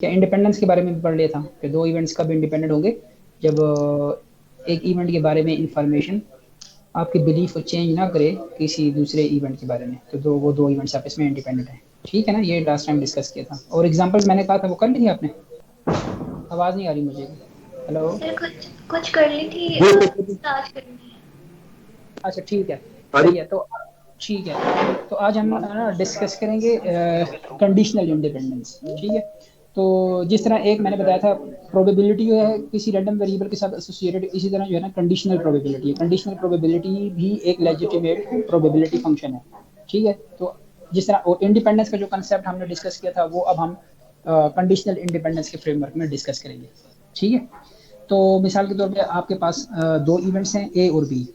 क्या इंडिपेंडेंस के बारे में भी पढ़ लिया था कि दो इवेंट्स कब इंडिपेंडेंट होंगे, जब एक इवेंट के बारे में इंफॉर्मेशन आपकी बिलीफ को चेंज ना करे किसी दूसरे इवेंट के बारे में, तो वो दो इवेंट्स आपस में इंडिपेंडेंट हैं। ठीक है ना, ये लास्ट टाइम डिस्कस किया था। और एग्जांपल मैंने कहा था वो कर ली आपने? आवाज नहीं आ रही मुझे। हेलो। सर कुछ कुछ कर ली थी, स्टार्ट करनी है। अच्छा ठीक है, सही है। तो ठीक है, तो आज हम ना डिस्कस करेंगे कंडीशनल इंडिपेंडेंस। ठीक है, तो जिस तरह एक मैंने बताया था प्रोबेबिलिटी जो है किसी रैंडम वेरिएबल के साथ एसोसिएटेड, इसी तरह जो है ना कंडीशनल प्रोबेबिलिटी है। कंडीशनल प्रोबेबिलिटी भी एक लेजिटिमेट प्रोबेबिलिटी फंक्शन है। ठीक है, तो जिस तरह और इंडिपेंडेंस का जो कंसेप्ट हमने डिस्कस किया था वो अब हम कंडीशनल इंडिपेंडेंस के फ्रेमवर्क में डिस्कस करेंगे। ठीक है, तो मिसाल के तौर पे आपके पास दो इवेंट्स हैं ए और बी।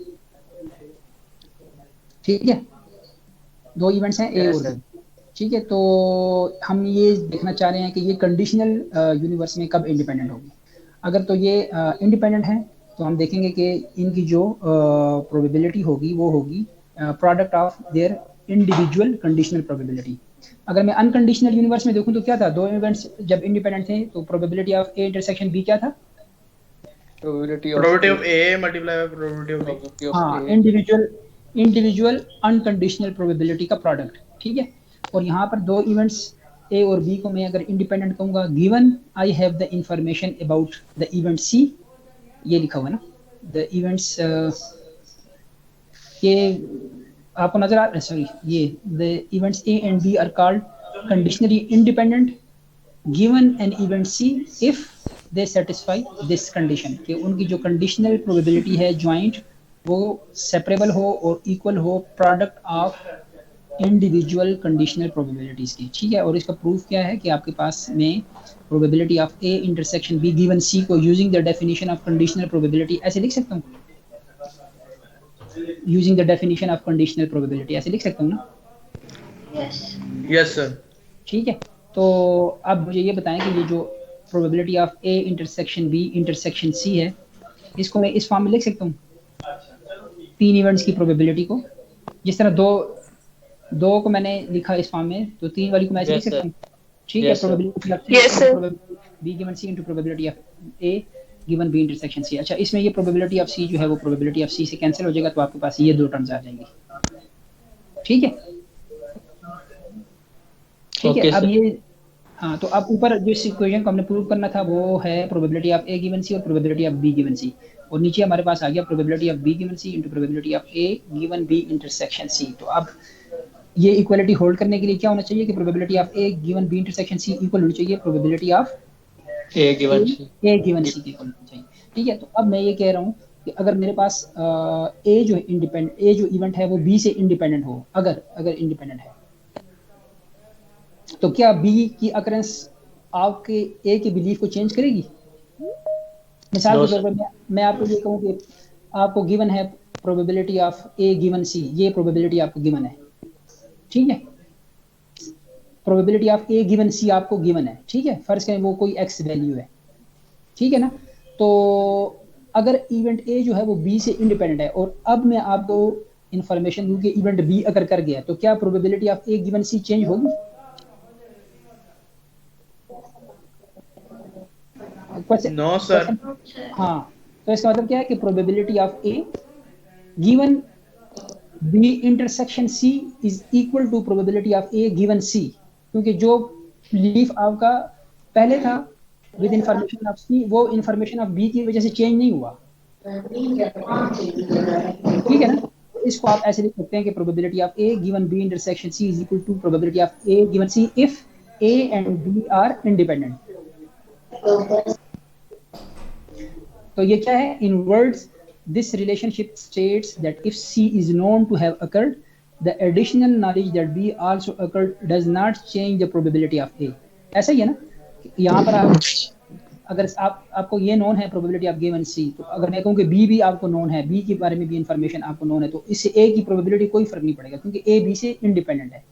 ठीक है, दो इवेंट्स हैं ए और बी। ठीक है, तो हम ये देखना चाह रहे हैं कि ये कंडीशनल यूनिवर्स में कब इंडिपेंडेंट होगी। अगर तो ये इंडिपेंडेंट है तो हम देखेंगे कि इनकी जो प्रोबेबिलिटी होगी वो होगी product of their individual conditional probability. अगर मैं अनकंडीशनल यूनिवर्स में देखूं तो क्या था, दो इवेंट्स जब इंडिपेंडेंट थे तो probability of A intersection B क्या था? Probability of A multiplied by probability of B. हाँ, इंडिविजुअल अनकंडीशनल प्रोबेबिलिटी का प्रोडक्ट। ठीक है, और यहाँ पर दो इवेंट्स ए और बी को मैं अगर इंडिपेंडेंट कहूंगा, given I have the information about the event C, ये लिखा हुआ है ना, द इवेंट्स ये आपको नजर आ रहा है, सॉरी, ये the events A and B are called conditionally independent given an event C if they satisfy this condition, कि उनकी जो कंडीशनल प्रोबेबिलिटी है ज्वाइंट वो सेपरेबल हो और इक्वल हो product of individual conditional probabilities की। ठीक है, और इसका प्रूफ क्या है कि आपके पास में probability of A intersection B given C को using the definition of conditional probability ऐसे लिख सकता हूँ, using the definition of conditional probability ऐसे लिख सकता हूँ ना? Yes Yes, sir. ठीक है, तो अब मुझे ये बताएं कि ये जो probability of A intersection B intersection C है, इसको मैं इस फॉर्म में लिख सकता हूँ, तीन इवेंट्स की प्रोबेबिलिटी को। जिस तरह दो दो को मैंने लिखा इस फॉर्म में, तो तीन वाली को मैं ऐसे लिख सकता हूँ। ठीक है, probability of B given C into probability of A given B intersection C. अच्छा, इसमें ये प्रोबेबिलिटी ऑफ सी जो है वो प्रोबेबिलिटी ऑफ सी से कैंसिल हो जाएगा, तो आपके पास ये दो टर्म्स आ जाएंगी। ठीक है, ठीक है, अब ये हाँ, तो अब ऊपर जो इस इक्वेशन को हमने प्रूव करना था वो है probability of A given C और probability of B given C, और नीचे हमारे पास आ गया probability of B given C into probability of A given B intersection C. तो अब ये इक्वालिटी होल्ड करने के लिए क्या होना चाहिए कि probability of A given B intersection C equal होनी चाहिए probability of A given C के इक्वल होनी चाहिए। ठीक है, तो अब मैं ये कह रहा हूँ कि अगर मेरे पास ए जो इंडिपेंडेंट ए जो इवेंट है वो बी से इंडिपेंडेंट हो, अगर अगर इंडिपेंडेंट है, तो क्या बी की अकरेंस आपके ए की बिलीफ को चेंज करेगी? मिसाल के तौर पर मैं आपको ये कहूँ कि आपको गिवन है probability of A given C, ये प्रोबेबिलिटी आपको गिवन है। ठीक है, probability of A given C आपको गिवन है। ठीक है, फर्ज करें वो कोई एक्स वैल्यू है। ठीक है ना, तो अगर इवेंट ए जो है वो बी से इंडिपेंडेंट है और अब मैं आपको इंफॉर्मेशन दूं कि इवेंट बी अगर कर गया, तो क्या probability of A given C change होगी? No, sir. हाँ, तो इसका मतलब क्या है कि probability of A given B intersection C is equal to probability of A given C, क्योंकि जो बिलीफ आपका पहले था विद इंफॉर्मेशन ऑफ सी वो इंफॉर्मेशन ऑफ बी की वजह से चेंज नहीं हुआ। ठीक है ना, तो इसको आप ऐसे लिख सकते हैं कि probability of A given B intersection C is equal to probability of A given C if A and B are independent. तो ये क्या है, in words this relationship states that if C is known to have occurred, the additional knowledge that B also occurred does not change the probability of A। ऐसा ही है ना, यहाँ पर आप अगर आपको ये नोन है प्रोबेबिलिटी ऑफ गिवन C, तो अगर मैं कहूँ कि B भी आपको नोन है, B के बारे में भी इंफॉर्मेशन आपको नोन है, तो इससे A की प्रोबेबिलिटी कोई फर्क नहीं पड़ेगा क्योंकि A B से इंडिपेंडेंट है।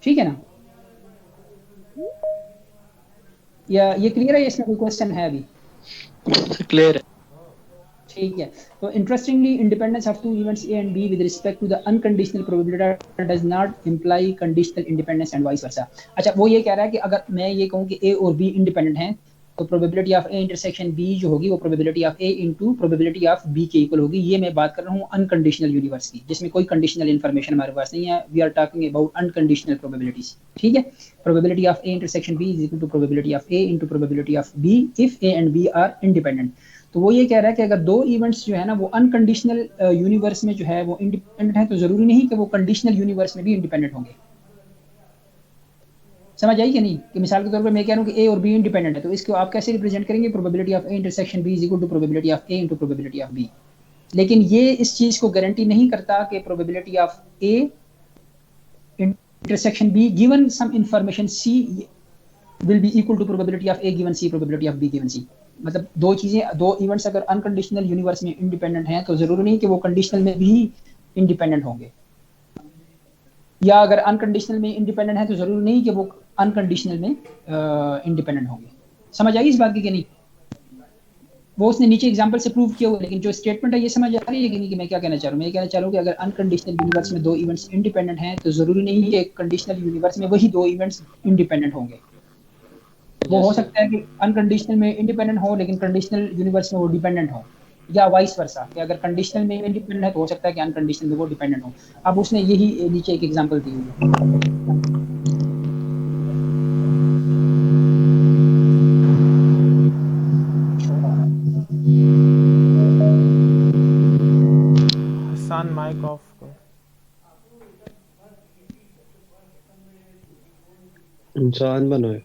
ठीक है ना, या ये क्लियर है? इसमें कोई क्वेश्चन है अभी? क्लियर है। ठीक है, तो interestingly independence of two events A and B with respect to the unconditional probability does not imply conditional independence and vice versa. अच्छा, वो ये कह रहा है कि अगर मैं ये कहूँ कि ए और बी इंडिपेंडेंट हैं तो probability of A intersection B जो होगी वो probability of A into probability of B के इक्वल होगी। ये मैं बात कर रहा हूँ अनकंडीशनल यूनिवर्स की, जिसमें कोई कंडीशनल इन्फॉर्मेशन हमारे पास नहीं है। We are talking about unconditional probabilities. ठीक है, probability of A intersection B is equal to probability of A into probability of B if A and B are independent. तो वो ये कह रहा है कि अगर दो इवेंट्स जो है ना वो अनकंडीशनल यूनिवर्स में जो है वो इंडिपेंडेंट है, तो जरूरी नहीं कि वो कंडीशनल यूनिवर्स में भी इंडिपेंडेंट होंगे। समझ आई कि नहीं? कि मिसाल के तौर पे मैं कह रहा हूँ कि ए और बी इंडिपेंडेंट है, तो इसको आप कैसे रिप्रेजेंट करेंगे? Probability of A intersection B is equal to probability of A into probability of B. लेकिन ये इस चीज को गारंटी नहीं करता कि probability of A intersection B given some information C will be equal to probability of A given C probability of B given C. मतलब दो चीजें, दो इवेंट्स अगर अनकंडीशनल यूनिवर्स में इंडिपेंडेंट हैं तो जरूरी नहीं कि वो कंडीशनल में भी इंडिपेंडेंट होंगे, या अगर अनकंडीशनल में इंडिपेंडेंट है तो जरूरी नहीं कि वो अनकंडीशनल में इंडिपेंडेंट होंगे। समझ आई इस बात की कि नहीं? वो उसने नीचे एग्जांपल से प्रूव किया हुआ, लेकिन जो स्टेटमेंट है ये समझ आ रही है कि नहीं कि मैं क्या कहना चाह रहा हूँ? मैं कहना चाह रहा हूँ कि अगर अनकंडीशनल यूनिवर्स में दो इवेंट्स इंडिपेंडेंट हैं तो जरूरी नहीं कि कंडीशनल यूनिवर्स में वही दो इवेंट्स इंडिपेंडेंट होंगे। वो हो सकता है कि अनकंडीशनल में इंडिपेंडेंट हो लेकिन कंडीशनल यूनिवर्स में वो डिपेंडेंट हो, या वाइस वर्सा कि अगर कंडीशनल में इंडिपेंडेंट है तो हो सकता है कि अनकंडीशनल में वो डिपेंडेंट हो। अब उसने यही नीचे एक एग्जांपल दी हुई है। हसन माइक ऑफ कर। इंसान बनाए।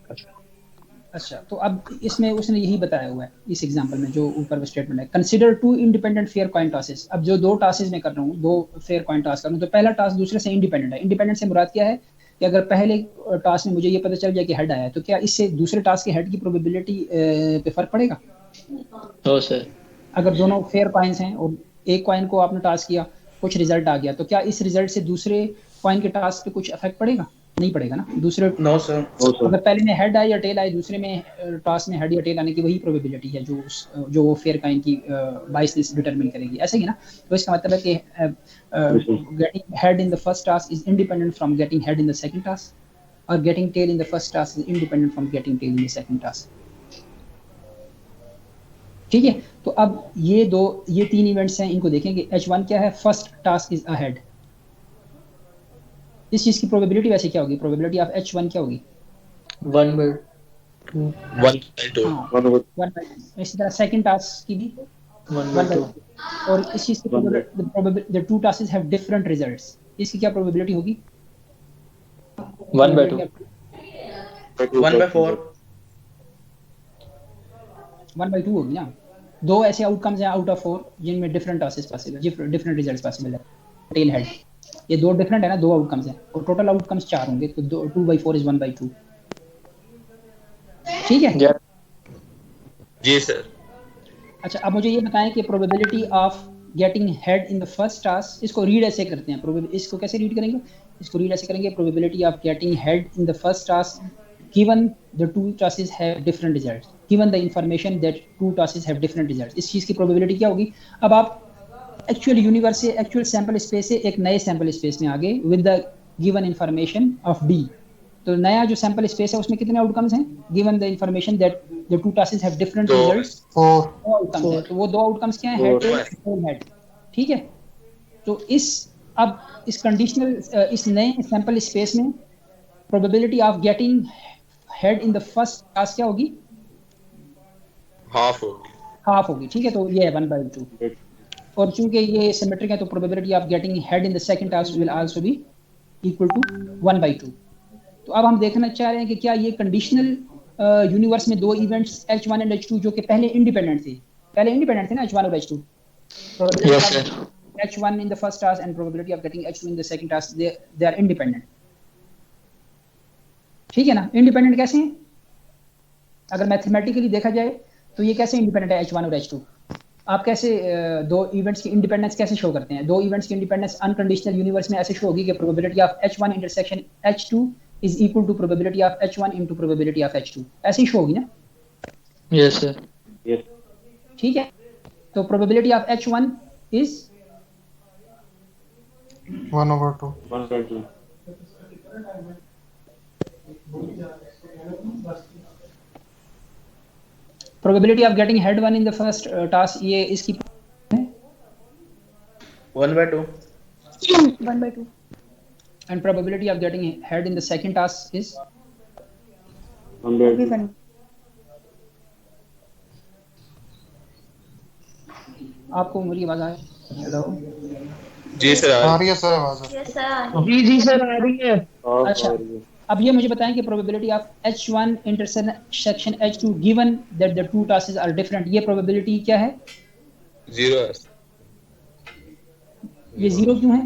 अच्छा, तो अब इसमें उसने यही बताया हुआ है इस एग्जांपल में जो ऊपर स्टेटमेंट है, consider two independent fair coin tosses. अब जो दो टॉसेस मैं कर रहा हूँ, दो फेयर कॉइन टॉस कर रहा हूँ, तो पहला टॉस दूसरे से इंडिपेंडेंट है। इंडिपेंडेंट से मुराद क्या है कि अगर पहले टॉस में मुझे ये पता चल जाए कि हेड आया है तो क्या इससे दूसरे टॉस के हेड की प्रोबेबिलिटी पे फर्क पड़ेगा? No sir. अगर दोनों फेयर कॉइन्स हैं और एक कॉइन को आपने टॉस किया, कुछ रिजल्ट आ गया, तो क्या इस रिजल्ट से दूसरे कॉइन के टॉस पे कुछ इफेक्ट पड़ेगा? नहीं पड़ेगा ना। दूसरे नो सर। अगर पहले में हेड आए या टेल आए, दूसरे में टॉस में हेड या टेल आने की वही प्रोबेबिलिटी है जो वो फेयर कॉइन की बाइसनेस डिटरमिन करेगी, ऐसे ही ना। तो इसका मतलब है कि getting head in the first toss is independent from getting head in the second toss, और getting tail in the first toss is independent from getting tail in the second toss. ठीक है, तो अब ये तीन इवेंट्स हैं, इनको देखेंगे। H1 क्या है? First task is ahead. इस चीज की प्रोबेबिलिटी वैसे क्या होगी? प्रोबेबिलिटी ऑफ H1 क्या होगी? 1/2। 1/2। इसी तरह सेकंड टास्क की भी 1/2। और इस चीज की probability the two task have different results, इसकी क्या प्रोबेबिलिटी होगी? 1/2। 1/4। 1/2 होगी ना। दो ऐसे आउटकम्स हैं आउट ऑफ 4 जिनमें different task possible, different results possible है। टेल हेड, ये दो डिफरेंट है ना, दो आउटकम्स हैं और टोटल आउटकम्स 4 होंगे, तो 2/4 इज 1/2। ठीक है जी सर। अच्छा, अब मुझे ये बताएं कि probability of getting head in the first task, इसको रीड ऐसे करते हैं। इसको कैसे रीड करेंगे? इसको रीड ऐसे करेंगे, probability of getting head in the first task given the two tosses have different results, given the information that two tosses have different results। इस चीज की प्रोबेबिलिटी क्या होगी? अब आप एक्चुअल यूनिवर्स से, एक्चुअल सैंपल स्पेस से एक नए सैंपल स्पेस में आ गए with the given information of D. तो नया जो सैंपल स्पेस है उसमें कितने आउटकम्स हैं? Given the information that the two tosses have different results, 4 outcomes हैं। तो वो दो आउटकम्स क्या हैं? Head tail head. ठीक है, तो अब इस कंडीशनल, इस नए सैंपल स्पेस में probability of getting head in the first task क्या होगी? हाफ होगी। ठीक है, तो ये है 1/2। और चूंकि ये सिमेट्रिक है तो probability of getting head in the second task will also be equal to 1/2। तो अब हम देखना चाह रहे हैं कि क्या ये कंडीशनल यूनिवर्स में दो इवेंट्स H1 एंड H2 जो कि पहले इंडिपेंडेंट थे ना, H1 और H2, yes sir. H1 in the first task and probability of getting H2 in the second task, they are independent। ठीक है ना। इंडिपेंडेंट कैसे हैं? अगर मैथमेटिकली देखा जाए तो ये कैसे इंडिपेंडेंट है H1 और H2? आप कैसे दो इवेंट्स की इंडिपेंडेंस कैसे शो करते हैं? दो इवेंट्स की इंडिपेंडेंस अनकंडीशनल यूनिवर्स में ऐसे शो होगी कि probability of H1 intersection H2 is equal to probability of H1 into probability of H2, ऐसे ही शो होगी ना? Yes sir. ठीक है, तो probability of H1 is 1/2. Probability of getting head 1 in the first task, ये इसकी 1/2. 1/2. and probability of getting head in the second task is 1/2. आपको मेरी आवाज आ रही है? हेलो जी सर आ रही है सर आवाज। Yes, sir. जी सर आ रही है। अच्छा, अब ये मुझे बताएं कि probability of H1 intersection H2 given that the two tasks are different, ये प्रोबेबिलिटी क्या है? 0 है ये 0 क्यों है?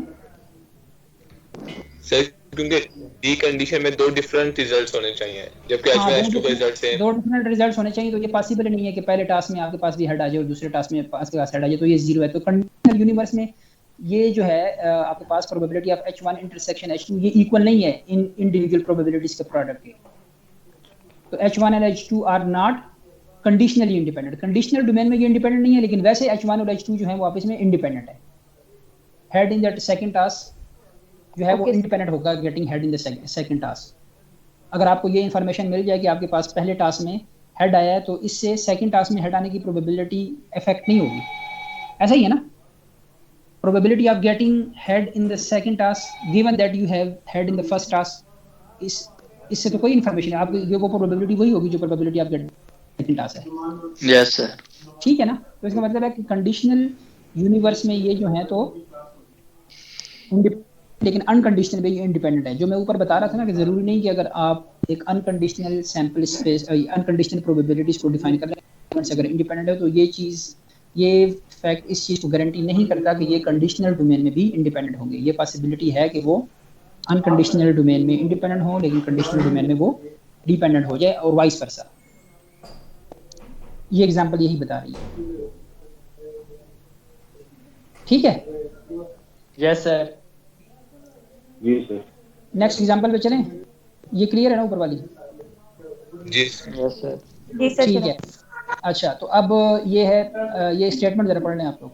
सर, क्योंकि डी कंडीशन में दो डिफरेंट रिजल्ट्स होने चाहिए, जबकि H1 H2 के रिजल्ट से दो डिफरेंट रिजल्ट्स होने चाहिए, तो ये पॉसिबल नहीं है कि पहले टास्क में आपके पास भी हेड आ जाए और दूसरे टास्क में आपके पास हेड आ जाए, तो ये 0 है। तो कंडीशनल यूनिवर्स में ये जो है आपके पास probability of H1 intersection H2 ये इक्वल नहीं है इन इंडिविजुअल प्रोबेबिलिटीज के प्रोडक्ट के। तो H1 and H2 are not conditionally independent. Conditional domain में ये इंडिपेंडेंट नहीं है, लेकिन वैसे H1 और H2 जो है वो आपस में इंडिपेंडेंट है। Head in that second task जो है वो इंडिपेंडेंट होगा getting head in the second task. अगर आपको ये इन्फॉर्मेशन मिल जाए कि आपके पास पहले टास्क में हेड आया है, तो इससे सेकंड टास्क में हेड आने की प्रोबेबिलिटी इफेक्ट नहीं होगी। ऐसा ही है ना? Probability of getting head in the second task given that you have head in the first task, इससे तो कोई इन्फॉर्मेशन है आपकी, ये वो प्रोबेबिलिटी वही होगी जो probability of getting second task है। Yes sir. ठीक है ना? तो इसका मतलब है कि कंडीशनल यूनिवर्स में ये जो है तो लेकिन अनकंडीशनल में ये इंडिपेंडेंट है। जो मैं ऊपर बता रहा था ना कि जरूरी नहीं कि अगर आप एक unconditional sample space unconditional probabilities को डिफाइन कर रहे हैं अगर इंडिपेंडेंट है, तो ये फैक्ट इस चीज को गारंटी नहीं करता कि ये कंडीशनल डोमेन में भी इंडिपेंडेंट होंगे। ये पॉसिबिलिटी है कि वो अनकंडीशनल डोमेन में इंडिपेंडेंट हो, लेकिन कंडीशनल डोमेन में वो डिपेंडेंट हो जाए और वाइस वर्सा। ये एग्जांपल यही बता रही है। ठीक है? Yes sir. जी सर। नेक्स्ट एग्जांपल पे चलें। ये क्लियर है ना ऊपर वाली? जी यस सर। जी सर। ठीक है। अच्छा, तो अब ये है ये स्टेटमेंट जरा पढ़ लें आप लोग।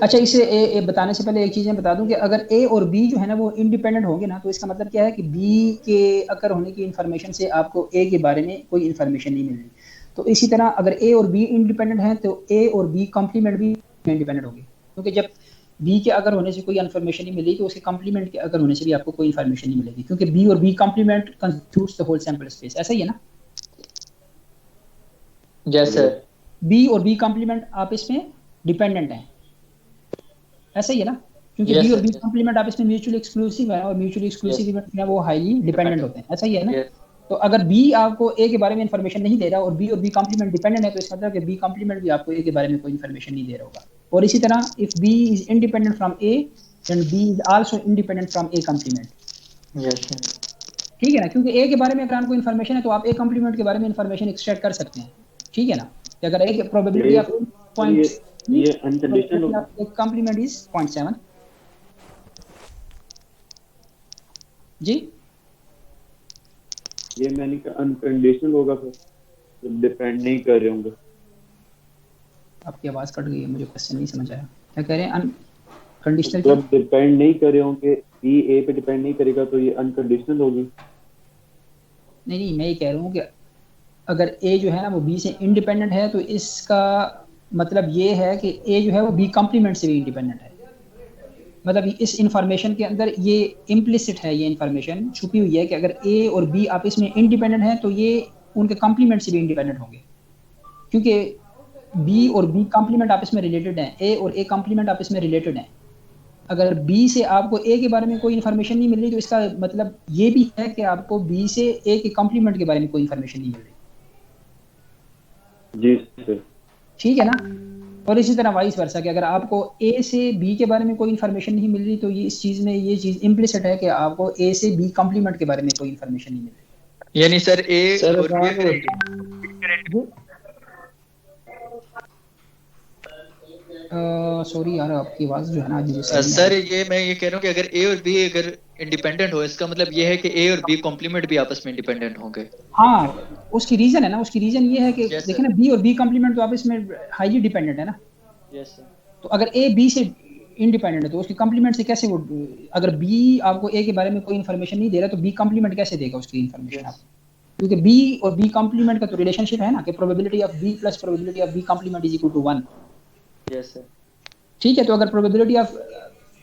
अच्छा, इसे बताने से पहले एक चीज़ मैं बता दूं कि अगर ए और बी जो है ना वो इंडिपेंडेंट होंगे ना, तो इसका मतलब क्या है कि बी के अकर होने की इन्फॉर्मेशन से आपको ए के बारे में कोई इन्फॉर्मेशन नहीं मिल रही। तो इसी तरह अगर ए और बी इंडिपेंडेंट हैं तो ए और बी कॉम्प्लीमेंट भी इंडिपेंडेंट होंगे, क्योंकि जब बी के अगर होने से कोई इन्फॉर्मेशन नहीं मिली तो उसके कॉम्प्लीमेंट के अगर होने से भी आपको कोई इन्फॉर्मेशन नहीं मिलेगी, क्योंकि बी और B complement constitutes the whole sample space. ऐसा ही है ना? Yes sir. बी और बी कॉम्प्लीमेंट आपस में डिपेंडेंट हैं। ऐसा ही है ना? क्योंकि Yes, बी और बी sir. कॉम्प्लीमेंट आपस में म्यूचुअली एक्सक्लूसिव है और म्यूचुअली एक्सक्लूसिव इवेंट में वो हाईली डिपेंडेंट होते हैं। ऐसा ही है ना? Yes. तो अगर बी आपको ए के बारे में इन्फॉर्मेशन नहीं दे रहा और बी और बी कॉम्प्लीमेंट डिपेंडेंट है, तो इसका मतलब है कि बी कॉम्प्लीमेंट भी आपको ए के बारे में कोई इन्फॉर्मेशन नहीं दे रहा होगा। और इसी तरह if B is independent from A then B is also independent from A complement. Yes sir. ठीक है ना? क्योंकि ए के बारे में अगर आपको इन्फॉर्मेशन है तो आप ए कॉम्प्लीमेंट के बारे में इन्फॉर्मेशन एक्सट्रैक्ट कर सकते हैं। ठीक है ना? कि अगर ए की प्रोबेबिलिटी ऑफ ये अनकंडीशनल होगा। एक कॉम्प्लीमेंट इज 0.7 जी। ये मैंने कहा अनकंडीशनल होगा, फिर डिपेंड नहीं कर रहे होंगे। आपकी आवाज कट गई है, मुझे क्वेश्चन नहीं समझ आया। क्या कह रहे हैं? अनकंडीशनल जब डिपेंड नहीं कर रहे होंगे, बी ए पे डिपेंड नहीं करेगा तो ये अनकंडीशनल होगी। नहीं, मैं ये कह रहा हूँ कि अगर ए जो है ना वो बी से इंडिपेंडेंट है, तो इसका मतलब ये है कि ए जो है वो बी कॉम्प्लीमेंट से भी इंडिपेंडेंट है। मतलब इस इंफॉर्मेशन के अंदर ये इम्प्लिसिट है, ये इंफॉर्मेशन छुपी हुई है कि अगर ए और बी आपस में इंडिपेंडेंट है तो ये उनके कॉम्प्लीमेंट से भी इंडिपेंडेंट होंगे, क्योंकि बी और बी कॉम्प्लीमेंट आपस में रिलेटेड हैं, ए और ए कॉम्प्लीमेंट आपस में रिलेटेड हैं। अगर बी से आपको ए के बारे में कोई इन्फॉर्मेशन नहीं मिल रही तो इसका मतलब ये भी है कि आपको बी से ए के कॉम्प्लीमेंट के बारे में कोई इन्फॉर्मेशन नहीं मिल रही। जी सर। ठीक है ना? और इसी तरह वाइस वर्सा कि अगर आपको ए से बी के बारे में कोई इन्फॉर्मेशन नहीं मिल रही तो ये इस चीज़ में ये चीज़ इम्प्लिसिट है कि आपको ए से बी कॉम्प्लीमेंट के बारे में कोई इन्फॉर्मेशन नहीं मिल रही। यानी सर ए सर और सॉरी यार, आपकी आवाज़ जो है ना अजीब सी सर ये मैं ये कह रहा हूँ कि अगर ए और बी अगर इंडिपेंडेंट हो, इसका मतलब ये है कि ए और बी कॉम्प्लीमेंट भी आपस में इंडिपेंडेंट होंगे। हाँ, उसकी रीजन है ना, उसकी रीजन ये है कि Yes, देखिए ना, बी और बी कॉम्प्लीमेंट तो आपस में हाईली डिपेंडेंट है ना। Yes sir. तो अगर ए बी से इंडिपेंडेंट है तो उसकी कॉम्प्लीमेंट से कैसे वो, अगर बी आपको ए के बारे में कोई इन्फॉर्मेशन नहीं दे रहा तो बी कॉम्प्लीमेंट कैसे देगा उसकी इन्फॉर्मेशन आपको? क्योंकि बी और बी कॉम्प्लीमेंट का तो रिलेशनशिप है ना कि probability of B plus probability of B complement is equal to 1। Yes sir. ठीक है, तो अगर प्रोबेबिलिटी ऑफ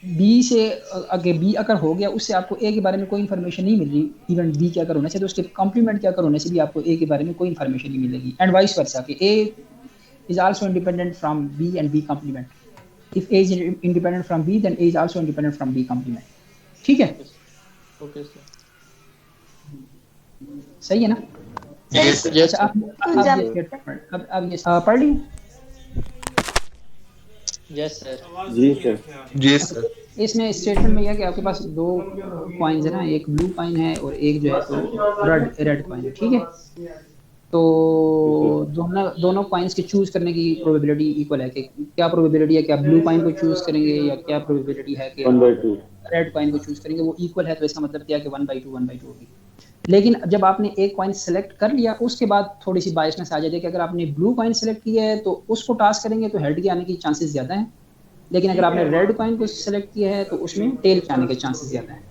बी से अगर बी अगर हो गया, उससे आपको ए के बारे में कोई इन्फॉर्मेशन नहीं मिल रही, इवन बी क्या कर होने से, तो उसके कॉम्प्लीमेंट क्या कर होने से भी आपको ए के बारे में कोई इन्फॉर्मेशन नहीं मिलेगी। एंड वाइस वर्सा कि A is also independent from B and B complement. If A is independent from B then A is also independent from B complement. ठीक है, ओके सर। सही है ना? Yes, sir. अच्छा, अब ये पढ़ ली। Yes sir. जी सर। जी सर। इसमें स्टेटमेंट में यह है कि आपके पास दो कॉइन्स है ना, एक ब्लू कॉइन है और एक जो है तो रेड कॉइन है। ठीक है, तो दोनों कॉइन्स के चूज करने की प्रोबेबिलिटी इक्वल है कि क्या प्रोबेबिलिटी है कि आप ब्लू कॉइन को चूज करेंगे या क्या प्रोबेबिलिटी है कि 1/2 रेड कॉइन को चूज करेंगे, वो इक्वल है। तो इसका मतलब क्या है कि 1/2 होगी। लेकिन जब आपने एक कॉइन सेलेक्ट कर लिया उसके बाद थोड़ी सी बायसनेस आ जाती है कि अगर आपने ब्लू कॉइन सेलेक्ट किया है तो उसको टास्क करेंगे तो हेड के आने की चांसेस ज़्यादा हैं, लेकिन अगर आपने रेड कॉइन को सेलेक्ट किया है तो उसमें टेल के आने के चांसेस ज़्यादा हैं।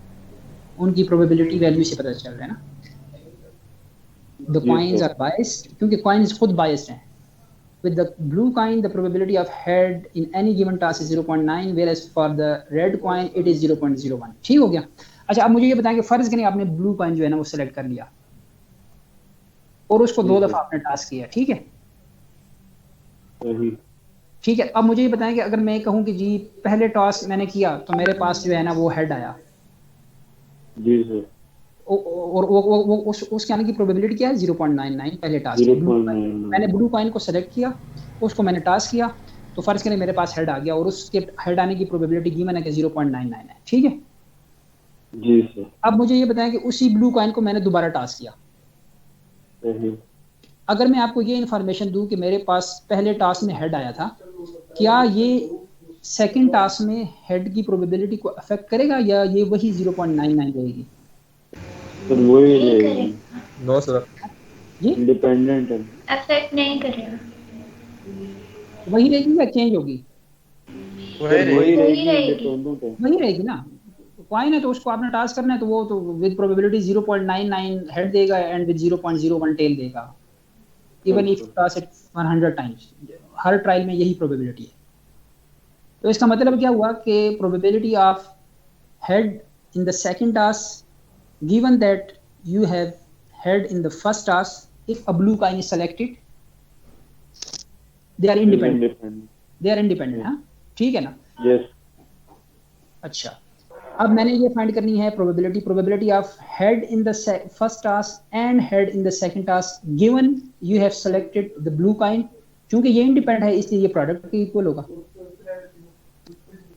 उनकी प्रोबेबिलिटी वैल्यू से पता चल रहा है ना। द कॉइन्स आर बायस्ड, क्योंकि कॉइन्स खुद बायस्ड हैं। With the blue coin, the probability of head in any given toss is 0.9, whereas for the red coin it is 0.01। ठीक हो गया। अच्छा, अब मुझे ये बताएं कि फर्ज करें आपने ब्लू कॉइन जो है ना वो सेलेक्ट कर लिया और उसको 2 दफा आपने टास्क किया। ठीक है, सही। ठीक है। अब मुझे ये बताएं कि अगर मैं कहूं कि जी पहले टॉस मैंने किया तो मेरे पास जो है ना वो हेड आया, जी सर। और वो उसके आने की प्रोबेबिलिटी क्या है? 0.99 पहले टास्क। 0.99 मैंने ब्लू कॉइन को सेलेक्ट किया, उसको मैंने टास्क किया, तो फर्ज करें मेरे पास हेड आ गया और उसके हेड आने की प्रोबेबिलिटी गिवन है कि 0.99 है। ठीक है, जी सर। अब मुझे ये बताएं कि उसी ब्लू कॉइन को मैंने दोबारा टास्क किया। सही। अगर मैं आपको ये इन्फॉर्मेशन दूं कि मेरे पास पहले टास्क में हेड आया था, क्या ये सेकंड टास्क में हेड की प्रोबेबिलिटी को अफेक्ट करेगा या ये वही 0.99 रहेगी? सर वही रहेगी। No sir. जी, इंडिपेंडेंट है। अफेक्ट नहीं करेगा। वही रहेगी या चेंज होगी? वही रहेगी। वही रहेगी ना। कॉइन है तो उसको आपने टास्क करना है तो वो तो विद प्रोबेबिलिटी 0.99 हेड देगा एंड विद 0.01 टेल देगा, even if task it 100 times. Her trial में यही प्रोबेबिलिटी है। तो इसका मतलब क्या हुआ कि probability of head in the second task given that you have head in the first task, if a blue coin is selected, they are independent हाँ, ठीक है ना? यस। अच्छा, अब मैंने ये फाइंड करनी है probability of head in the first task and head in the second task given you have selected the blue coin. क्योंकि ये इंडिपेंडेंट है इसलिए ये प्रोडक्ट के इक्वल होगा।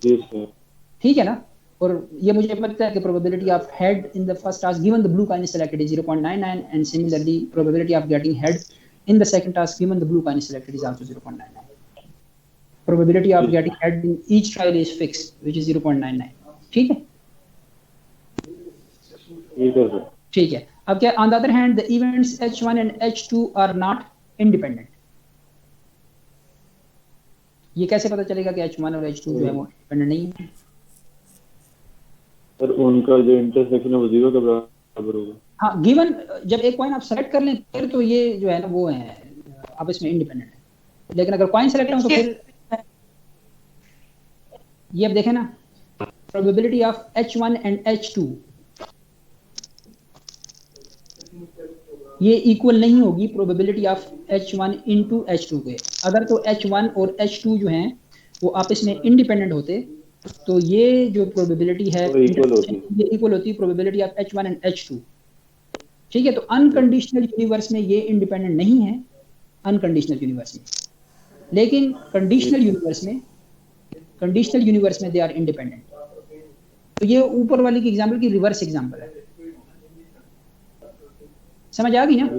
Yes sir. ठीक है ना? और ये मुझे पता है कि probability of head in the first task given the blue coin is selected is 0.99 and similarly probability of getting head in the second task given the blue coin is selected is also 0.99। Probability of getting head in each trial is fixed which is 0.99। ठीक है? ठीक है sir. ठीक है। अब क्या on the other hand the events H1 and H2 are not independent. ये कैसे पता चलेगा कि H1 और H2 जो है वो इंडिपेंडेंट नहीं है? सर उनका जो इंटरसेक्शन है वो 0 के बराबर होगा। हाँ, गिवन जब एक कॉइन आप सेलेक्ट कर लें फिर तो ये जो है ना वो है अब इसमें इंडिपेंडेंट है। लेकिन अगर कॉइन सेलेक्ट हो तो फिर ये अब देखें ना, probability of H1 and H2 ये इक्वल नहीं होगी probability of H1 into H2 के। अगर तो H1 और H2 जो हैं वो आपस में इंडिपेंडेंट होते तो ये जो प्रोबेबिलिटी है ये इक्वल होती probability of H1 and H2। ठीक है, तो अनकंडीशनल यूनिवर्स में ये इंडिपेंडेंट नहीं है अनकंडीशनल यूनिवर्स में, लेकिन कंडीशनल यूनिवर्स में दे आर इंडिपेंडेंट। तो ये ऊपर वाली की एग्जांपल की रिवर्स एग्जांपल है। समझ आ गई ना?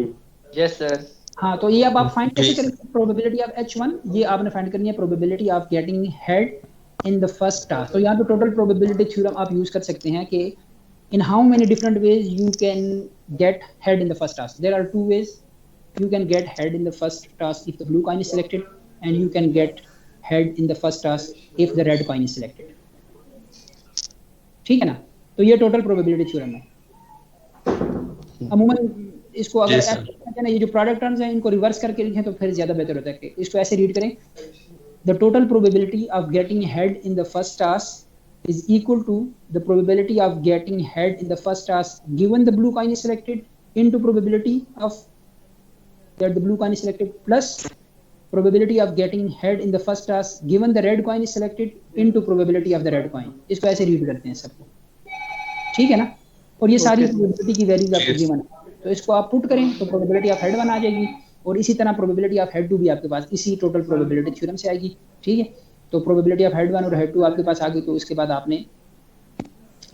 Yes sir. हाँ, तो ये अब आप फाइंड कैसे करेंगे प्रोबेबिलिटी ऑफ H1? ये आपने फाइंड करनी है probability of getting head in the first task. तो यहाँ पे टोटल प्रोबेबिलिटी थ्योरम आप यूज कर सकते हैं कि in how many different ways you can get head in the first task. There are 2 ways you can get head in the first task if the blue coin is selected, and you can get head in the first task if the red coin is selected. ठीक है ना? तो ये total probability theorem है। अमूमन इसको अगर ऐसे ना, ये जो प्रोडक्ट टर्म्स हैं इनको रिवर्स करके लिखें तो फिर ज्यादा बेहतर होता है कि इसको ऐसे रीड करें, the total probability of getting head in the first task is equal to the probability of getting head in the first task given the blue coin is selected into probability of that the blue coin is selected plus probability of getting head in the first task given the red coin is selected into probability of the red coin। इसको ऐसे read करते हैं सबको, ठीक है ना? और ये सारी प्रोबेबिलिटी की वैल्यूज आपको गिवन है, तो इसको आप पुट करें तो प्रोबेबिलिटी ऑफ हेड 1 आ जाएगी, और इसी तरह प्रोबेबिलिटी ऑफ हेड 2 भी आपके पास इसी टोटल प्रोबेबिलिटी थ्योरम से आएगी, ठीक है? तो प्रोबेबिलिटी ऑफ हेड 1 और हेड 2 आपके पास आ गई, तो उसके बाद आपने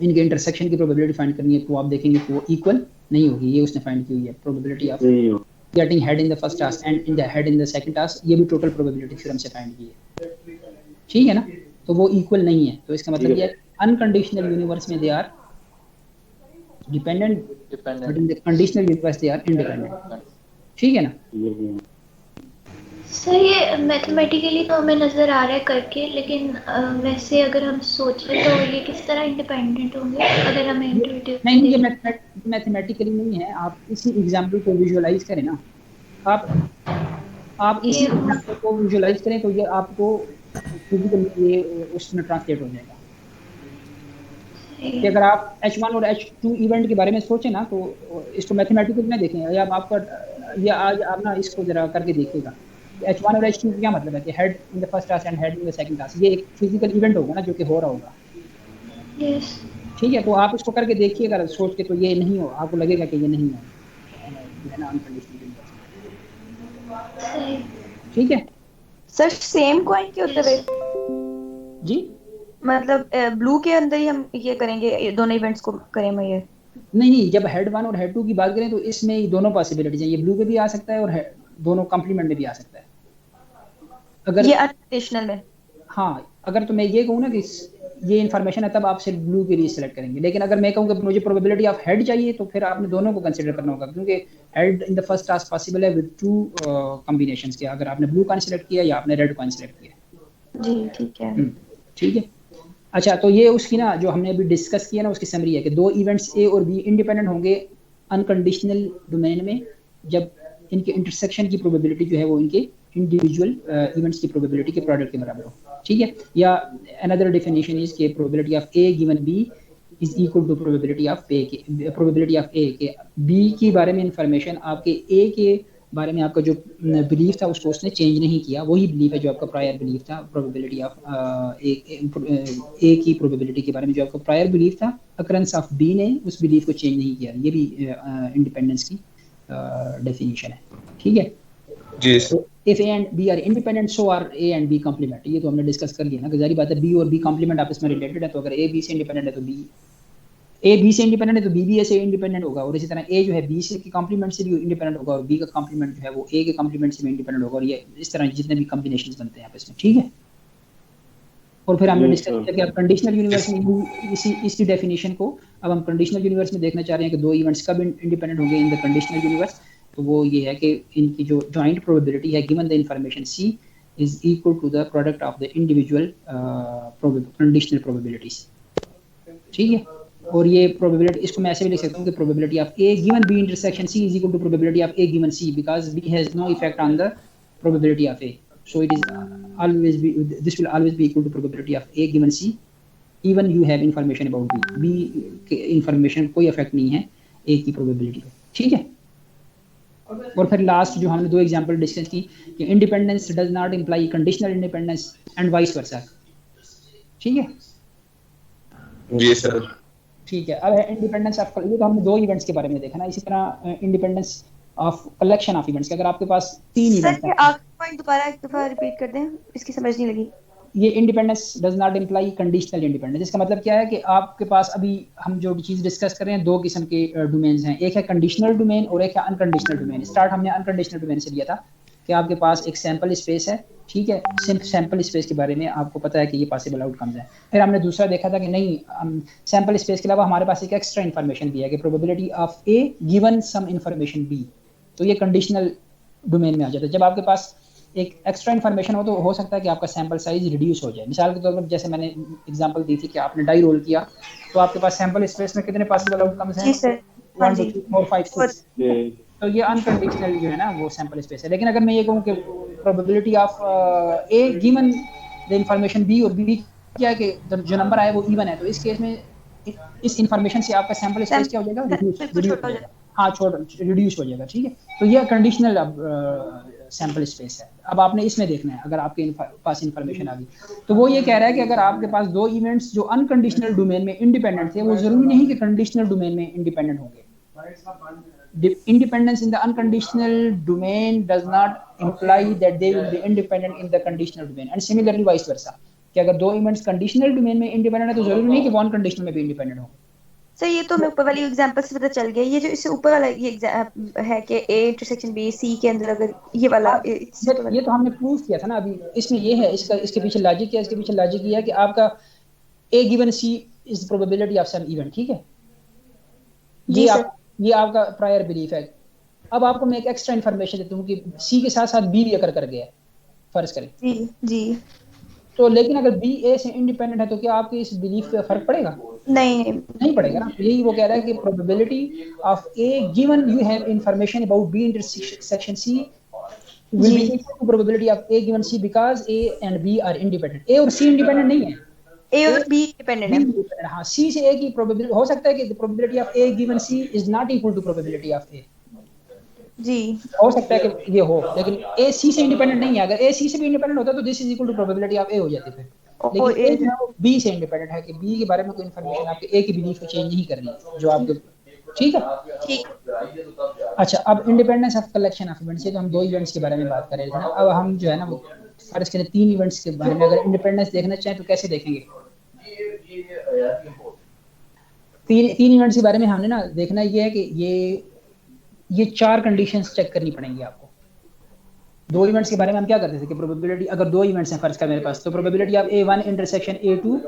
इनके इंटरसेक्शन की प्रोबेबिलिटी फाइंड करनी है, तो आप देखेंगे कि वो इक्वल नहीं होगी, ये उसने फाइंड की हुई है probability of getting head in the first task and in the head in the second task, ये भी टोटल प्रोबेबिलिटी थ्योरम से फाइंड की है, ठीक है ना? तो वो इक्वल नहीं है, तो इसका मतलब ये है अनकंडीशनल यूनिवर्स में they are dependent but in the conditional universe they are independent, ठीक है ना? सर ये मैथमेटिकली तो हमें नज़र आ रहा है करके, लेकिन वैसे अगर हम सोचें तो ये किस तरह इंडिपेंडेंट होंगे अगर हमें इंट्यूटिव नहीं, ये मैथमेटिकली नहीं है, आप इसी एग्जाम्पल को विजुअलाइज करें ना, आप इसी एग्जाम्पल को विजुअलाइज करें तो ये आपको फिजिकली ये उसमें ट्रांसलेट हो जाएगा कि अगर आप H1 और H2 इवेंट के बारे में सोचें ना, तो इसको मैथमेटिकली में देखें, या आपका ये आज आप ना इसको जरा करके देखिएगा H1 और H2 क्या मतलब है कि head in the first task and head in the second task, ये एक फिजिकल इवेंट होगा ना जो कि हो रहा होगा, यस, ठीक है? तो आप इसको करके देखिएगा सोच के, तो ये नहीं हो, आपको लगेगा कि ये नहीं है ना अनकंडीशनल यूनिवर्स, ठीक है? सर सेम कॉइन के होते हुए जी, मतलब ब्लू के अंदर ही हम ये करेंगे, ये दोनों इवेंट्स को करें हम ये? नहीं, जब हेड 1 और हेड 2 की बात करें तो इसमें ही दोनों पॉसिबिलिटीज हैं, ये ब्लू पे भी आ सकता है और दोनों कॉम्प्लीमेंट में भी आ सकता है। अगर ये अनकंडीशनल में, हाँ, अगर तो मैं ये कहूँ ना कि ये इन्फॉर्मेशन है तब आप सिर्फ ब्लू के लिए सिलेक्ट करेंगे, लेकिन अगर मैं कहूँ कि मुझे प्रोबेबिलिटी ऑफ हेड चाहिए तो फिर आपने दोनों को कंसीडर करना होगा, क्योंकि head in the first task possible है विद 2 कॉम्बिनेशंस के, अगर आपने ब्लू कॉइन सिलेक्ट किया या आपने रेड कॉइन सिलेक्ट किया। जी ठीक है, ठीक है। अच्छा, तो ये उसकी ना जो हमने अभी डिस्कस किया ना उसकी समरी है कि 2 इवेंट्स ए और बी इंडिपेंडेंट होंगे अनकंडीशनल डोमेन में जब इनके इंटरसेक्शन की प्रोबेबिलिटी जो है वो इनके इंडिविजुअल इवेंट्स की प्रोबेबिलिटी के प्रोडक्ट के बराबर हो, ठीक है? या अनदर डेफिनेशन इज के probability of A given B is equal to probability of A के, प्रोबेबिलिटी ऑफ ए के बी के बारे में इंफॉर्मेशन आपके ए के बारे में आपका जो बिलीफ था उसको उसने चेंज नहीं किया, वही बिलीफ है जो आपका प्रायर बिलीफ था। प्रोबेबिलिटी ऑफ ए की प्रोबेबिलिटी के बारे में जो आपका प्रायर बिलीफ था, अकरेंस ऑफ बी ने उस बिलीफ को चेंज नहीं किया, ये भी इंडिपेंडेंस की डेफिनेशन है, ठीक है जी। तो if A and B are independent so are A and B complement, ये तो हमने डिस्कस कर लिया ना कि जारी बात है बी और बी कॉम्प्लीमेंट आपस में रिलेटेड है, तो अगर ए बी से इंडिपेंडेंट है तो बी ए बी से इंडिपेंडेंट है तो बी भी ए से इंडिपेंडेंट होगा, और इसी तरह ए जो है बी से के कॉम्प्लीमेंट से भी इंडिपेंडेंट होगा और बी का कॉम्प्लीमेंट जो है वो ए के कॉम्प्लीमेंट से भी इंडिपेंडेंट होगा, और ये इस तरह जितने भी कॉम्बिनेशंस बनते हैं आपस में, ठीक है। और फिर हमने डिस्कस किया कि अब कंडीशनल यूनिवर्स में इसी डेफिनेशन को अब हम कंडीशनल यूनिवर्स में देखना चाह रहे हैं कि 2 इवेंट्स कब इंडिपेंडेंट होंगे इन द कंडीशनल यूनिवर्स, तो वो ये है कि इनकी जो जॉइंट प्रोबेबिलिटी है given the information C is equal to the product of the individual conditional probabilities, ठीक है। और ये प्रोबेबिलिटी इसको मैं ऐसे भी लिख सकता हूँ कि probability of A given B intersection C is equal to probability of A given C because B has no effect on the probability of A, so it is always be this will always be equal to probability of a given c even you have information about b के information कोई effect नहीं है a की probability को, ठीक है। और फिर लास्ट जो हमने 2 एग्जांपल डिस्कस की कि independence does not imply conditional independence and vice वर्सा, ठीक है जी सर, ठीक है। अब है इंडिपेंडेंस ऑफ, ये तो हमने 2 इवेंट्स के बारे में देखा ना, इसी तरह independence of collection of events, अगर आपके पास 3 इवेंट्स हैं, आप पॉइंट दोबारा एक दफा रिपीट कर दें, इसकी समझ नहीं लगी। ये independence does not imply conditional independence, इसका मतलब क्या है कि आपके पास अभी हम जो चीज डिस्कस कर रहे हैं 2 किस्म के डोमेन्स हैं, एक है कंडीशनल डोमेन और एक है अनकंडीशनल डोमेन। स्टार्ट हमने अनकंडीशनल डोमेन से लिया था कि आपके पास एक सैंपल स्पेस है, ठीक है, सिर्फ सैंपल स्पेस के बारे में आपको पता है कि ये पॉसिबल आउटकम्स है। फिर हमने दूसरा देखा था कि नहीं, सैंपल स्पेस के अलावा हमारे पास एक एक्स्ट्रा इन्फॉर्मेशन भी है कि probability of A given some information B, तो ये कंडीशनल डोमेन में आ जाता है। जब आपके पास एक एक्स्ट्रा इन्फॉर्मेशन हो तो हो सकता है कि आपका सैंपल साइज रिड्यूस हो जाए। मिसाल के तौर पर जैसे मैंने एग्जांपल दी थी कि आपने डाई रोल किया तो आपके पास सैंपल स्पेस में कितने पॉसिबल आउटकम्स हैं? जी सर, 1 2 3 4 5 6। तो ये अनकंडीशनल जो है ना वो सैंपल स्पेस है। लेकिन अगर मैं ये कहूँ कि probability of A given the information B, और बी क्या है कि जो नंबर आए वो इवन है, तो इस केस में इस इंफॉर्मेशन से आपका सैंपल स्पेस क्या हो जाएगा? रिड्यूस, हाँ रिड्यूस हो जाएगा, ठीक है। तो ये कंडीशनल अब सैंपल स्पेस है। अब आपने इसमें देखना है, अगर आपके पास इंफॉर्मेशन आ गई तो वो ये कह रहा है कि अगर आपके पास दो इवेंट्स जो अनकंडीशनल डोमेन में इंडिपेंडेंट थे, वो जरूरी नहीं कि कंडीशनल डोमेन में इंडिपेंडेंट होंगे। Independence in the unconditional domain does not imply that they will be independent in the conditional domain, and similarly vice versa, कि अगर दो इवेंट्स कंडीशनल डोमेन में इंडिपेंडेंट है तो जरूरी नहीं कि वो अनकंडीशनल में भी इंडिपेंडेंट हो। सर ये तो हमें ऊपर वाली एग्जांपल से पता चल गया। ये जो इससे ऊपर वाला ये है कि ए इंटरसेक्शन बी सी के अंदर अगर ये वाला ये तो हमने प्रूव किया था ना अभी। इसमें ये है, इसके पीछे लॉजिक क्या है? इसके पीछे लॉजिक ये है कि आपका A given C is the probability of some event, ठीक है, ये आपका प्रायर बिलीफ है। अब आपको मैं एक एक्स्ट्रा इन्फॉर्मेशन देता हूँ कि सी के साथ साथ बी भी अकर कर गया है, फर्ज करें जी। तो लेकिन अगर बी ए से इंडिपेंडेंट है तो क्या आपके इस बिलीफ पे फर्क पड़ेगा? नहीं पड़ेगा ना। यही वो कह रहा है कि probability of A given you have information about B intersection C will be equal to probability of A given C because A and B are independent. A और सी इंडिपेंडेंट नहीं है, ए और बी डिपेंडेंट है। हाँ, सी से ए की probability हो सकता है कि probability of A given C is not equal to probability of A, जी हो सकता है कि ये हो, लेकिन ए सी से इंडिपेंडेंट नहीं है। अगर ए सी से भी इंडिपेंडेंट होता तो this is equal to probability of A हो जाती फिर। लेकिन ए जो है वो बी से इंडिपेंडेंट है कि बी के बारे में कोई इंफॉर्मेशन आपके ए की बिलीफ को चेंज नहीं कर रही जो आपके, ठीक है। ठीक। अच्छा, अब independence of collection of events, ये तो हम दो इवेंट्स के बारे में बात कर रहे थे ना। अब हम जो है ना वो फर्ज करें तीन इवेंट्स के बारे में अगर इंडिपेंडेंस देखना चाहें तो कैसे देखेंगे? तीन इवेंट्स के बारे में हमने ना देखना ये है कि ये चार कंडीशंस चेक करनी पड़ेंगी आपको। दो इवेंट्स के बारे में हम क्या करते थे कि प्रोबेबिलिटी, अगर दो इवेंट्स हैं फर्ज कर मेरे पास, तो probability of A1 intersection A2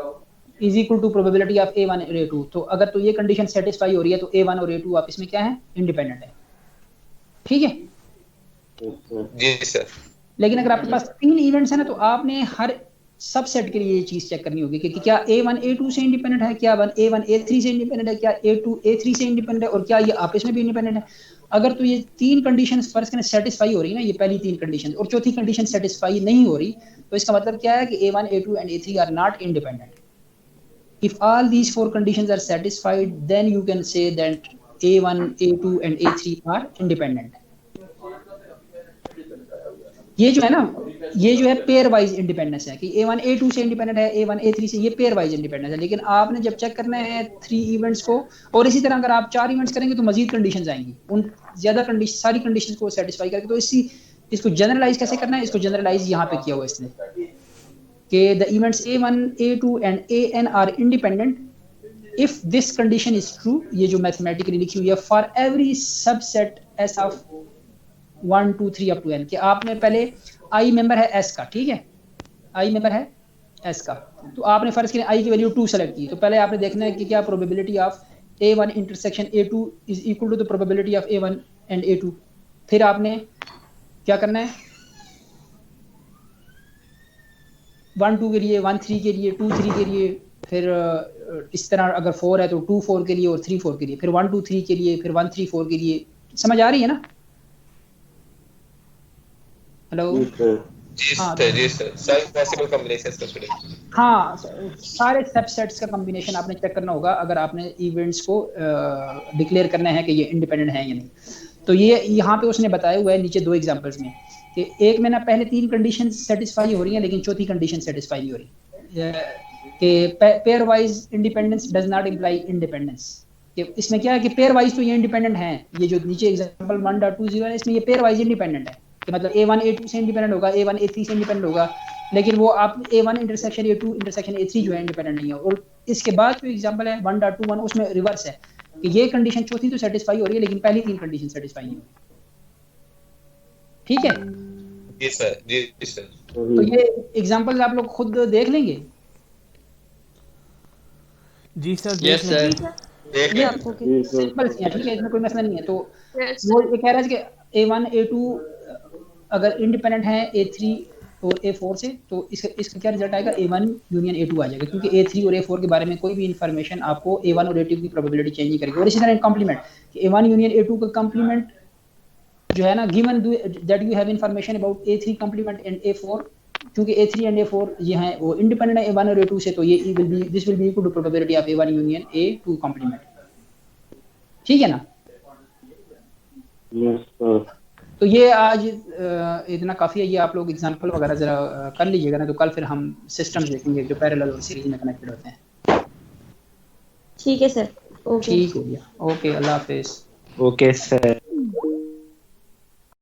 is equal to probability of A1 और A2। तो अगर तो ये कंडीशन सेटिस्फाई हो रही है तो A1 और A2 आप इसमें क्या है? इंडिपेंडेंट है, ठीक है जी सर। लेकिन अगर आपके पास तीन इवेंट्स है ना तो आपने हर सबसेट के लिए ये चीज चेक करनी होगी कि क्या A1 A2 से इंडिपेंडेंट है, क्या A1 A3 से इंडिपेंडेंट है, क्या A2 A3 से इंडिपेंडेंट है, और क्या ये आपस में भी इंडिपेंडेंट है। अगर तो ये तीन कंडीशंस फर्स्ट में सेटिस्फाई हो रही है ना, ये पहली तीन कंडीशंस, और चौथी कंडीशन सेटिस्फाई नहीं हो रही, तो इसका मतलब क्या है कि A1 A2 and A3 are not independent. If all these four conditions are satisfied, then you can say that A1, A2 and A3 are independent. ये जो है ना, ये जो है पेयर वाइज इंडिपेंडेंस है कि A1 A2 से इंडिपेंडेंट है, A1 A3 से, ये पेयर वाइज इंडिपेंडेंस है। लेकिन आपने जब चेक करना है 3 इवेंट्स को, और इसी तरह अगर आप 4 इवेंट्स करेंगे तो मजीद कंडीशंस आएंगी, उन ज्यादा कंडीशन सारी कंडीशंस को सेटिस्फाई करके। तो इसको जनरलाइज कैसे करना है? इसको जनरलाइज यहाँ पे किया हुआ इसने कि the events A1, A2 and AN are independent if this condition is true, ये जो मैथमेटिकली लिखी हुई है, for every subset S of 1 2 3 up to n, कि आपने पहले I मेंबर है S का, ठीक है, I मेंबर है S का, तो आपने फर्ज करें I की वैल्यू 2 सेलेक्ट की, तो पहले आपने देखना है कि क्या probability of A1 intersection A2 is equal to the probability of A1 and A2। फिर आपने क्या करना है? 1 2 के लिए, 1 3 के लिए, 2 3 के लिए, फिर इस तरह अगर 4 है तो 2 4 के लिए और 3 4 के लिए, फिर 1 2 3 के लिए, फिर 1 3 4 के लिए। समझ आ रही है ना? हेलो जी सर, सारे पॉसिबल कॉम्बिनेशंस कंसीडर। हाँ, सारे सबसेट्स का कॉम्बिनेशन आपने चेक करना होगा अगर आपने इवेंट्स को डिक्लेयर करना है कि ये इंडिपेंडेंट है या नहीं। तो ये यहाँ पे उसने बताया हुआ है नीचे 2 एग्जांपल्स में कि एक में ना पहले 3 कंडीशन सेटिस्फाई हो रही हैं लेकिन चौथी कंडीशन सेटिस्फाई नहीं हो रही, कि pair wise independence does not imply independence. कि इसमें क्या है कि पेयर वाइज तो ये इंडिपेंडेंट हैं, ये जो नीचे एग्जांपल 1.20 है इसमें ये पेयर वाइज इंडिपेंडेंट है, कि मतलब A1 A2 से इंडिपेंडेंट होगा, A1 A3 से इंडिपेंडेंट होगा, लेकिन वो आप A1 intersection A2 intersection A3 जो है इंडिपेंडेंट नहीं है। और इसके बाद जो एग्जांपल है 1.21 उसमें रिवर्स है कि ये कंडीशन चौथी तो सेटिस्फाई हो रही है लेकिन पहली 3 कंडीशन सेटिस्फाई नहीं हो रही, ठीक है। जी सर। तो ये एग्जांपल्स आप लोग खुद देख लेंगे। जी सर। Yes sir. ये सिंपल सी है, ठीक है, इसमें कोई मसला नहीं है। तो वो ये कह रहा है कि A1 A2 अगर इंडिपेंडेंट है A3 और A4 से, तो इसका क्या रिजल्ट आएगा, A1 यूनियन A2 आ जाएगा, क्योंकि A3 और A4 के बारे में कोई भी इंफॉर्मेशन आपको A1 और A2 की प्रोबेबिलिटी चेंज नहीं करेगी। और इसी तरह कॉम्प्लीमेंट कि A1 यूनियन A2 का कॉम्प्लीमेंट जो है ना, given that you have information about A3 complement and A4, क्योंकि A3 एंड A4 ये हैं वो इंडिपेंडेंट है A1 और A2 से, तो ये this will be equal to probability of A1 union A2 complement. ठीक है ना? Yes sir. तो ये आज इतना काफ़ी है। ये आप लोग एग्जांपल वगैरह ज़रा कर लीजिएगा ना, तो कल फिर हम सिस्टम्स देखेंगे जो पैरेलल और सीरीज में कनेक्टेड होते हैं। ठीक है सर। ओके, ठीक हो गया। ओके, अल्लाह हाफिज़। Okay sir.